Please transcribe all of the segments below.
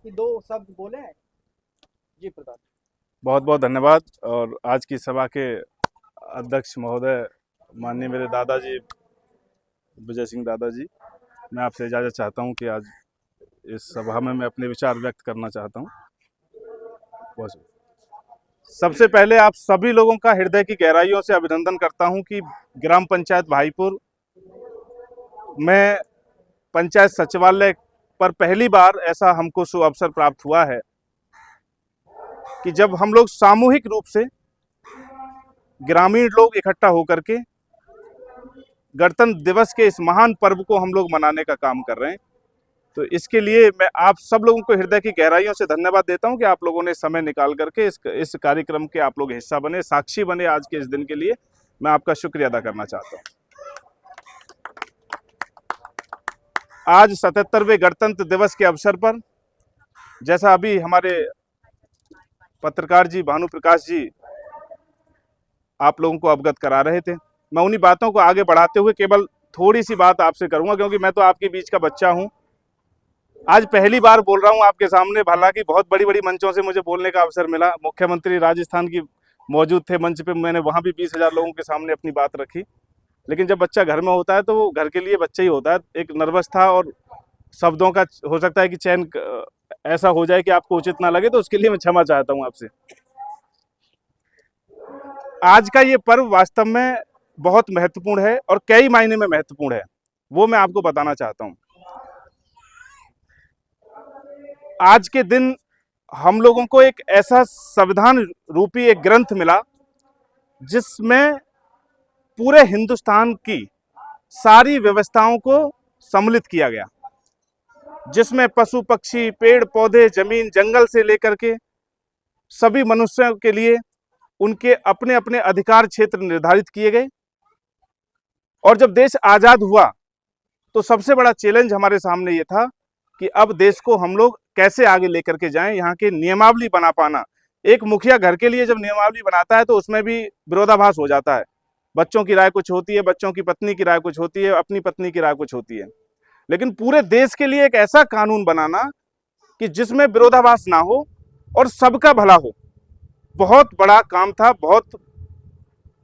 कि दो शब्द बोले। जी प्रताप। बहुत बहुत धन्यवाद। और आज की सभा के अध्यक्ष महोदय, माननीय मेरे दादाजी विजय सिंह दादाजी, मैं आपसे इजाज़त चाहता हूं कि आज इस सभा में मैं अपने विचार व्यक्त करना चाहता हूं। बस। सबसे पहले आप सभी लोगों का हृदय की गहराइयों से अभिनंदन करता हूं कि ग्राम पंचायत भाईपुर में पंचायत सचिवालय पर पहली बार ऐसा हमको शुभ अवसर प्राप्त हुआ है कि जब हम लोग सामूहिक रूप से ग्रामीण लोग इकट्ठा होकर के गणतंत्र दिवस के इस महान पर्व को हम लोग मनाने का काम कर रहे हैं। तो इसके लिए मैं आप सब लोगों को हृदय की गहराइयों से धन्यवाद देता हूं कि आप लोगों ने समय निकाल करके इस कार्यक्रम के आप लोग हिस्सा बने, साक्षी बने आज के इस दिन के लिए। मैं आपका शुक्रिया अदा करना चाहता हूं। आज 77वें गणतंत्र दिवस के अवसर पर, जैसा अभी हमारे पत्रकार जी भानु प्रकाश जी आप लोगों को अवगत करा रहे थे, मैं उन्हीं बातों को आगे बढ़ाते हुए केवल थोड़ी सी बात आपसे करूंगा, क्योंकि मैं तो आपके बीच का बच्चा हूं। आज पहली बार बोल रहा हूं आपके सामने। हालांकि बहुत बड़ी बड़ी मंचों से मुझे बोलने का अवसर मिला। मुख्यमंत्री राजस्थान की मौजूद थे मंच पे, मैंने वहां भी 20,000 लोगों के सामने अपनी बात रखी। लेकिन जब बच्चा घर में होता है तो वो घर के लिए बच्चा ही होता है। एक नर्वस था और शब्दों का हो सकता है कि चयन ऐसा हो जाए कि आपको उचित ना लगे, तो उसके लिए मैं क्षमा चाहता हूं आपसे। आज का ये पर्व वास्तव में बहुत महत्वपूर्ण है और कई मायने में महत्वपूर्ण है, वो मैं आपको बताना चाहता हूं। आज के दिन हम लोगों को एक ऐसा संविधान रूपी एक ग्रंथ मिला जिसमें पूरे हिंदुस्तान की सारी व्यवस्थाओं को सम्मिलित किया गया, जिसमें पशु पक्षी पेड़ पौधे जमीन जंगल से लेकर के सभी मनुष्यों के लिए उनके अपने अपने अधिकार क्षेत्र निर्धारित किए गए। और जब देश आजाद हुआ तो सबसे बड़ा चैलेंज हमारे सामने ये था कि अब देश को हम लोग कैसे आगे लेकर के जाएं। यहाँ के नियमावली बना पाना, एक मुखिया घर के लिए जब नियमावली बनाता है तो उसमें भी विरोधाभास हो जाता है। बच्चों की राय कुछ होती है, बच्चों की पत्नी की राय कुछ होती है, अपनी पत्नी की राय कुछ होती है। लेकिन पूरे देश के लिए एक ऐसा कानून बनाना कि जिसमें विरोधाभास ना हो और सबका भला हो, बहुत बड़ा काम था, बहुत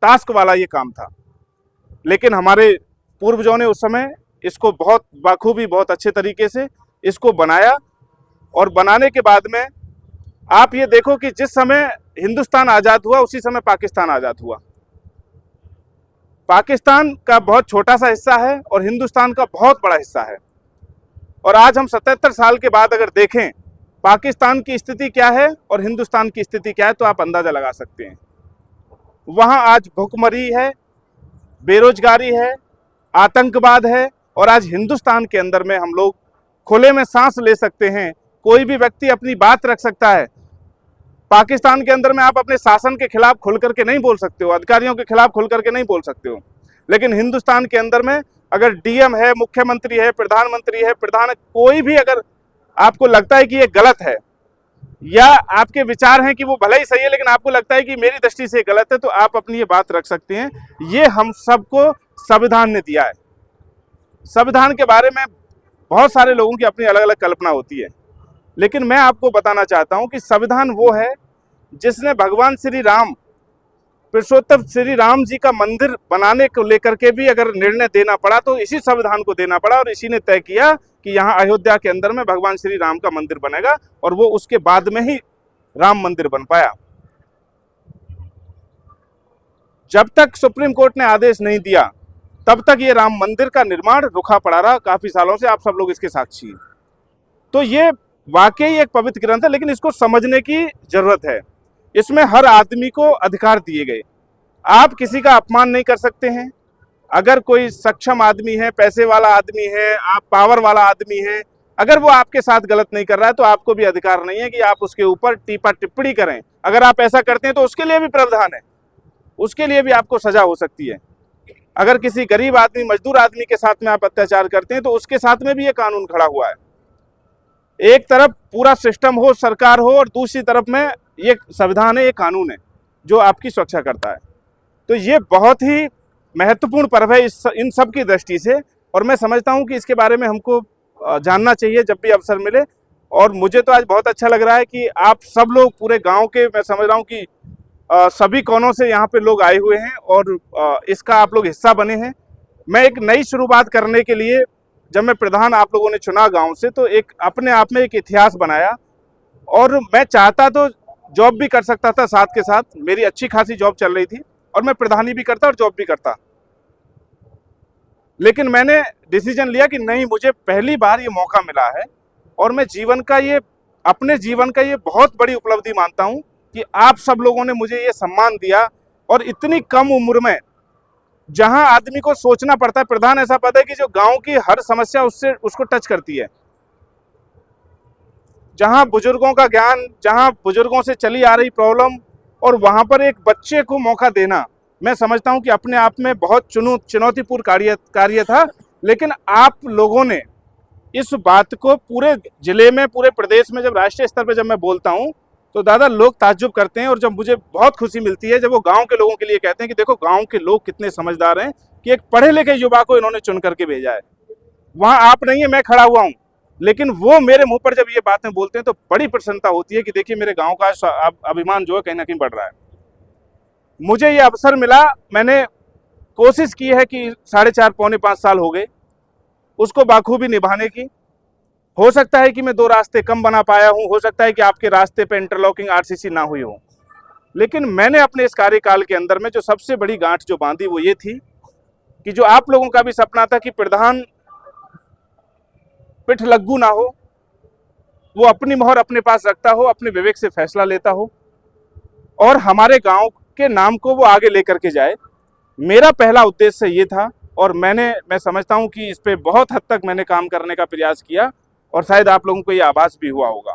टास्क वाला ये काम था। लेकिन हमारे पूर्वजों ने उस समय इसको बहुत बाखूबी, बहुत अच्छे तरीके से इसको बनाया। और बनाने के बाद में आप ये देखो कि जिस समय हिंदुस्तान आजाद हुआ उसी समय पाकिस्तान आजाद हुआ। पाकिस्तान का बहुत छोटा सा हिस्सा है और हिंदुस्तान का बहुत बड़ा हिस्सा है। और आज हम 77 साल के बाद अगर देखें पाकिस्तान की स्थिति क्या है और हिंदुस्तान की स्थिति क्या है, तो आप अंदाजा लगा सकते हैं। वहां आज भुखमरी है, बेरोजगारी है, आतंकवाद है। और आज हिंदुस्तान के अंदर में हम लोग खुले में सांस ले सकते हैं, कोई भी व्यक्ति अपनी बात रख सकता है। पाकिस्तान के अंदर में आप अपने शासन के खिलाफ खुल करके नहीं बोल सकते हो, अधिकारियों के खिलाफ खुल करके नहीं बोल सकते हो। लेकिन हिंदुस्तान के अंदर में अगर डीएम है, मुख्यमंत्री है, प्रधानमंत्री है, कोई भी अगर आपको लगता है कि ये गलत है या आपके विचार हैं कि वो भले ही सही है लेकिन आपको लगता है कि मेरी दृष्टि से गलत है, तो आप अपनी ये बात रख सकते हैं। ये हम सबको संविधान ने दिया है। संविधान के बारे में बहुत सारे लोगों की अपनी अलग अलग कल्पना होती है, लेकिन मैं आपको बताना चाहता हूं कि संविधान वो है जिसने भगवान श्री राम, पुरुषोत्तम श्री राम जी का मंदिर बनाने को लेकर के भी अगर निर्णय देना पड़ा तो इसी संविधान को देना पड़ा। और इसी ने तय किया कि यहाँ अयोध्या के अंदर में भगवान श्री राम का मंदिर बनेगा, और वो उसके बाद में ही राम मंदिर बन पाया। जब तक सुप्रीम कोर्ट ने आदेश नहीं दिया तब तक ये राम मंदिर का निर्माण रुका पड़ा रहा काफी सालों से। आप सब लोग इसके साक्षी हैं। तो ये वाकई एक पवित्र ग्रंथ है, लेकिन इसको समझने की जरूरत है। इसमें हर आदमी को अधिकार दिए गए। आप किसी का अपमान नहीं कर सकते हैं। अगर कोई सक्षम आदमी है, पैसे वाला आदमी है, आप पावर वाला आदमी है, अगर वो आपके साथ गलत नहीं कर रहा है तो आपको भी अधिकार नहीं है कि आप उसके ऊपर टीपा टिप्पणी करें। अगर आप ऐसा करते हैं तो उसके लिए भी प्रावधान है, उसके लिए भी आपको सजा हो सकती है। अगर किसी गरीब आदमी, मजदूर आदमी के साथ में आप अत्याचार करते हैं तो उसके साथ में भी ये कानून खड़ा हुआ है। एक तरफ पूरा सिस्टम हो, सरकार हो, और दूसरी तरफ में ये संविधान है, ये कानून है जो आपकी सुरक्षा करता है। तो ये बहुत ही महत्वपूर्ण पर्व है इन सब की दृष्टि से। और मैं समझता हूं कि इसके बारे में हमको जानना चाहिए जब भी अवसर मिले। और मुझे तो आज बहुत अच्छा लग रहा है कि आप सब लोग पूरे गांव के, मैं समझ रहा हूं कि सभी कोनों से यहाँ पे लोग आए हुए हैं और इसका आप लोग हिस्सा बने हैं। मैं एक नई शुरुआत करने के लिए, जब मैं प्रधान आप लोगों ने चुना गांव से, तो एक अपने आप में एक इतिहास बनाया। और मैं चाहता तो जॉब भी कर सकता था, साथ के साथ मेरी अच्छी खासी जॉब चल रही थी और मैं प्रधानी भी करता और जॉब भी करता, लेकिन मैंने डिसीजन लिया कि नहीं, मुझे पहली बार ये मौका मिला है और मैं अपने जीवन का ये बहुत बड़ी उपलब्धि मानता हूं कि आप सब लोगों ने मुझे ये सम्मान दिया। और इतनी कम उम्र में, जहां आदमी को सोचना पड़ता है, प्रधान ऐसा पद है कि जो गांव की हर समस्या उसको टच करती है, जहां बुजुर्गों का ज्ञान, जहां बुजुर्गों से चली आ रही प्रॉब्लम, और वहां पर एक बच्चे को मौका देना, मैं समझता हूं कि अपने आप में बहुत चुनौतीपूर्ण कार्य था। लेकिन आप लोगों ने इस बात को पूरे जिले में, पूरे प्रदेश में, जब राष्ट्रीय स्तर पर जब मैं बोलता हूं तो दादा लोग ताज्जुब करते हैं। और जब मुझे बहुत खुशी मिलती है जब वो गांव के लोगों के लिए कहते हैं कि देखो गांव के लोग कितने समझदार हैं कि एक पढ़े लिखे युवा को इन्होंने चुन करके भेजा है। वहां आप नहीं है, मैं खड़ा हुआ हूं, लेकिन वो मेरे मुंह पर जब ये बातें बोलते हैं तो बड़ी प्रसन्नता होती है कि देखिए मेरे गांव का अभिमान जो है कहीं ना कहीं बढ़ रहा है। मुझे ये अवसर मिला, मैंने कोशिश की है कि 4.5 पौने 5 साल हो गए उसको बाखूबी निभाने की। हो सकता है कि मैं 2 रास्ते कम बना पाया हूं, हो सकता है कि आपके रास्ते पे इंटरलॉकिंग आरसीसी ना हुई हो, लेकिन मैंने अपने इस कार्यकाल के अंदर में जो सबसे बड़ी गांठ जो बांधी वो ये थी कि जो आप लोगों का भी सपना था कि प्रधान पिठलग्गू ना हो, वो अपनी मोहर अपने पास रखता हो, अपने विवेक से फैसला लेता हो और हमारे गांव के नाम को वो आगे लेकर के जाए। मेरा पहला उद्देश्य ये था और मैं समझता हूं कि इस पे बहुत हद तक मैंने काम करने का प्रयास किया और शायद आप लोगों को ये आभास भी हुआ होगा।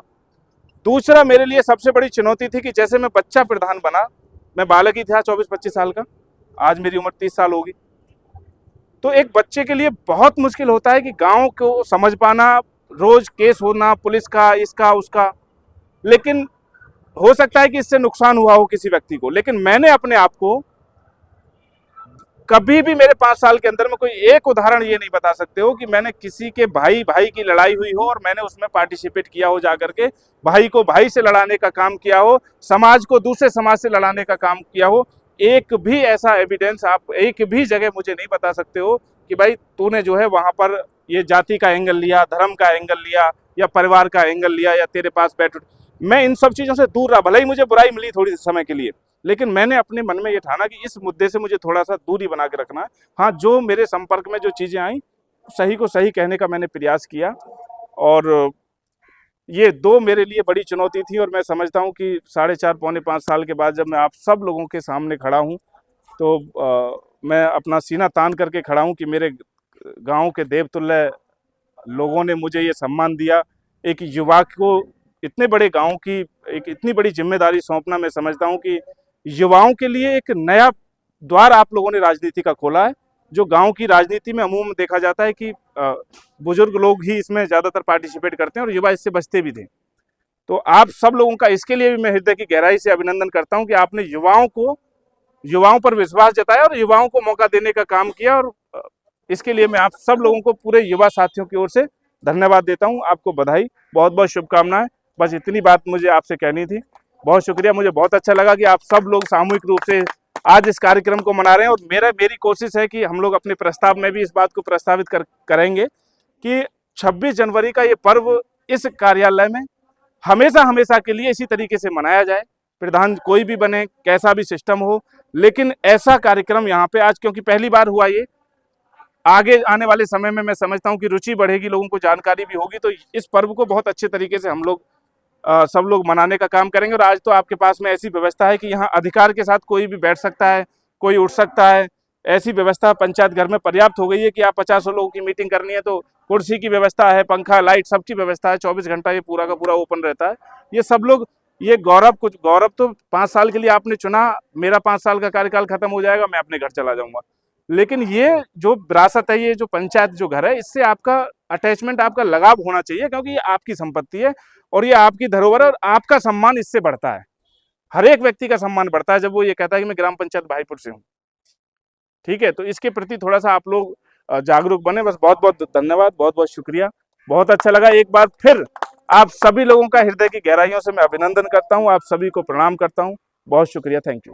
दूसरा, मेरे लिए सबसे बड़ी चुनौती थी कि जैसे मैं बच्चा प्रधान बना, मैं बालक ही था 24-25 साल का, आज मेरी उम्र 30 साल होगी, तो एक बच्चे के लिए बहुत मुश्किल होता है कि गांव को समझ पाना, रोज केस होना पुलिस का, इसका उसका, लेकिन हो सकता है कि इससे नुकसान हुआ हो किसी व्यक्ति को, लेकिन मैंने अपने आप को कभी भी, मेरे 5 साल के अंदर में कोई एक उदाहरण ये नहीं बता सकते हो कि मैंने किसी के भाई की लड़ाई हुई हो और मैंने उसमें पार्टिसिपेट किया हो, जाकर के भाई को भाई से लड़ाने का काम किया हो, समाज को दूसरे समाज से लड़ाने का काम किया हो। एक भी ऐसा एविडेंस आप एक भी जगह मुझे नहीं बता सकते हो कि भाई तूने जो है वहां पर ये जाति का एंगल लिया, धर्म का एंगल लिया या परिवार का एंगल लिया या तेरे पास बैठ। मैं इन सब चीजों से दूर रहा, भले ही मुझे बुराई मिली थोड़ी समय के लिए, लेकिन मैंने अपने मन में ये ठाना कि इस मुद्दे से मुझे थोड़ा सा दूरी बना के रखना है। हाँ, जो मेरे संपर्क में जो चीजें आई, सही को सही कहने का मैंने प्रयास किया और ये 2 मेरे लिए बड़ी चुनौती थी। और मैं समझता हूँ कि 4.5 पौने 5 साल के बाद जब मैं आप सब लोगों के सामने खड़ा हूँ तो मैं अपना सीना तान करके खड़ा हूँ कि मेरे गांव के देवतुल्य लोगों ने मुझे ये सम्मान दिया। एक युवा को इतने बड़े गांव की एक इतनी बड़ी जिम्मेदारी सौंपना, मैं समझता हूँ कि युवाओं के लिए एक नया द्वार आप लोगों ने राजनीति का खोला है। जो गांव की राजनीति में अमूमन देखा जाता है कि बुजुर्ग लोग ही इसमें ज्यादातर पार्टिसिपेट करते हैं और युवा इससे बचते भी थे। तो आप सब लोगों का इसके लिए भी मैं हृदय की गहराई से अभिनंदन करता हूं कि आपने युवाओं पर विश्वास जताया और युवाओं को मौका देने का काम किया। और इसके लिए मैं आप सब लोगों को, पूरे युवा साथियों की ओर से धन्यवाद देता हूं। आपको बधाई, बहुत बहुत शुभकामनाएं। बस इतनी बात मुझे आपसे कहनी थी। बहुत शुक्रिया। मुझे बहुत अच्छा लगा कि आप सब लोग सामूहिक रूप से आज इस कार्यक्रम को मना रहे हैं और मेरी कोशिश है कि हम लोग अपने प्रस्ताव में भी इस बात को प्रस्तावित करेंगे कि 26 जनवरी का ये पर्व इस कार्यालय में हमेशा हमेशा के लिए इसी तरीके से मनाया जाए। प्रधान कोई भी बने, कैसा भी सिस्टम हो, लेकिन ऐसा कार्यक्रम यहाँ पे आज क्योंकि पहली बार हुआ, ये आगे आने वाले समय में मैं समझता हूँ कि रुचि बढ़ेगी, लोगों को जानकारी भी होगी, तो इस पर्व को बहुत अच्छे तरीके से हम लोग सब लोग मनाने का काम करेंगे। और आज तो आपके पास में ऐसी व्यवस्था है कि यहाँ अधिकार के साथ कोई भी बैठ सकता है, कोई उठ सकता है। ऐसी व्यवस्था पंचायत घर में पर्याप्त हो गई है कि आप 50 लोगों की मीटिंग करनी है तो कुर्सी की व्यवस्था है, पंखा, लाइट, सबकी व्यवस्था है। 24 घंटा ये पूरा का पूरा ओपन रहता है। ये सब लोग, ये गौरव तो 5 साल के लिए आपने चुना, मेरा 5 साल का कार्यकाल खत्म हो जाएगा, मैं अपने घर चला जाऊंगा, लेकिन ये जो विरासत है, ये जो पंचायत जो घर है, इससे आपका अटैचमेंट, आपका लगाव होना चाहिए, क्योंकि ये आपकी संपत्ति है और ये आपकी धरोहर है और आपका सम्मान इससे बढ़ता है। हर एक व्यक्ति का सम्मान बढ़ता है जब वो ये कहता है कि मैं ग्राम पंचायत भाईपुर से हूँ। ठीक है, तो इसके प्रति थोड़ा सा आप लोग जागरूक बने। बस बहुत बहुत धन्यवाद, बहुत बहुत शुक्रिया, बहुत अच्छा लगा। एक बार फिर आप सभी लोगों का हृदय की गहराइयों से मैं अभिनंदन करता हूं, आप सभी को प्रणाम करता हूं। बहुत शुक्रिया, थैंक यू।